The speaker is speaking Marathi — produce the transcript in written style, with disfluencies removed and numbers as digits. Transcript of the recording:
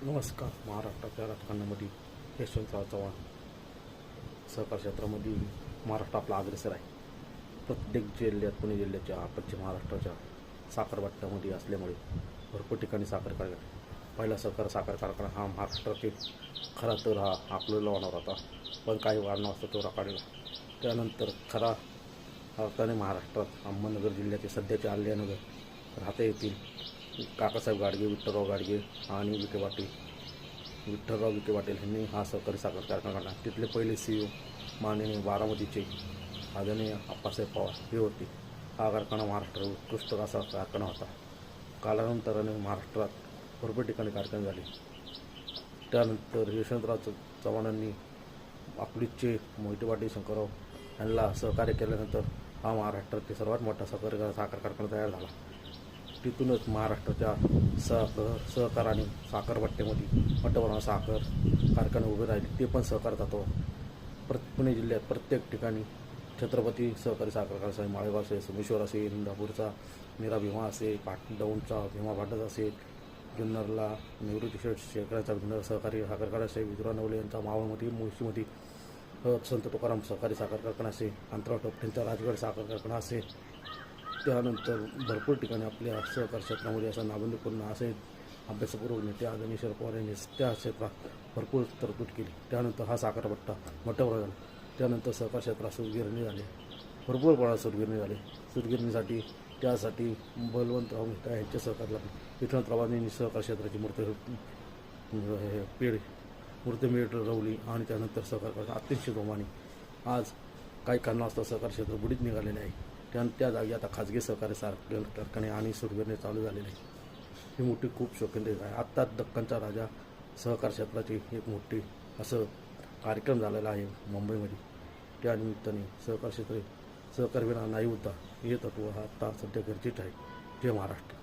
नमस्कार. महाराष्ट्राच्या राजकारणामध्ये यशवंतराव चव्हाण सहकार क्षेत्रामध्ये महाराष्ट्र आपला अग्रेसर आहे. प्रत्येक जिल्ह्यात, पुणे जिल्ह्याच्या, पश्चिम महाराष्ट्राच्या साखर वाट्यामध्ये असल्यामुळे भरपूर ठिकाणी साखर कारखाना, पहिला साखर कारखाना हा महाराष्ट्रातील खरा तर हा अकोल्याला होणार होता, पण काही कारणास्तव तो रखडला. त्यानंतर खरा अर्थाने महाराष्ट्रात अहमदनगर जिल्ह्याचे सध्याचे अहिल्यानगर राहता येथील काकासाहेब गाडगे, विठ्ठलराव गाडगे आणि विठ्ठलराव विखे पाटील यांनी हा सहकारी साखर कारखाना काढला. तिथले पहिले CEO माननीय बारामतीचे आदरणीय आप्पासाहेब पवार हे होते. हा कारखाना महाराष्ट्रात उत्कृष्ट असा कारखाना होता. कालांतराने महाराष्ट्रात भरपूर ठिकाणी कारखाने झाले. त्यानंतर यशवंतराव चव्हाणांनी अकलूजचे मोहिते पाटील शंकरराव यांना सहकार्य केल्यानंतर हा महाराष्ट्रातील सर्वात मोठा साखर कारखाना तयार झाला. तिथूनच महाराष्ट्राच्या सहकाराने साखर वाट्यामध्ये मोठ्या साखर कारखाने उभे राहिले. ते पण सहकार तत्व पुणे जिल्ह्यात प्रत्येक ठिकाणी छत्रपती सहकारी साखर कारखाना, माळेगाव असेल, सोमेश्वर असेल, इंदापूरचा मीरा भीमा असेल, दौंडचा भीमा भांडत असेल, जुन्नरला निवृत्ती शेखराचा जुन्नर सहकारी साखर कारखाना असेल, विदुराव नवले यांचा मावळमध्ये, मुळशीमध्ये संत तुकाराम सहकारी साखर कारखाना असेल, अंतराव टोपटेंचा राजगड साखर कारखाना असेल. त्यानंतर भरपूर ठिकाणी आपल्या सहकार क्षेत्रामध्ये असा नाबंदीपूर्ण असे अभ्यासपूर्वक नेते आदरणीय शरद पवार यांनी त्या क्षेत्रात भरपूर तरतूद केली. त्यानंतर हा साखरपट्टा मोठ्या प्रमाणात झाला. त्यानंतर सहकार क्षेत्रात सूतगिरणी झाली, भरपूर प्रमाणात सूतगिरणी झाली. सूतगिरणीसाठी त्यासाठी बलवंतराव मेहता यांच्या सहकारला विठ्ठलरावांनी सहकार क्षेत्राची मूर्तिमेढ रवली आणि त्यानंतर सहकार कारखाना अत्यंत जोमाने आज काही कारणास्तव सहकार क्षेत्र बुडीत निघालेले आहे. त्या जागी आता खाजगी सहकारी साखर कारखाने आणि सूतगिरणी चालू झालेले आहे. ही मोठी खूप शौकीनदेश आहे. आत्ताच दक्कनचा राजा सहकार क्षेत्राची एक मोठी असं कार्यक्रम झालेला आहे मुंबईमध्ये. त्यानिमित्ताने सहकार क्षेत्र सहकार विना नाही होता हे तत्व आता सध्या गरजेचं आहे. जय महाराष्ट्र.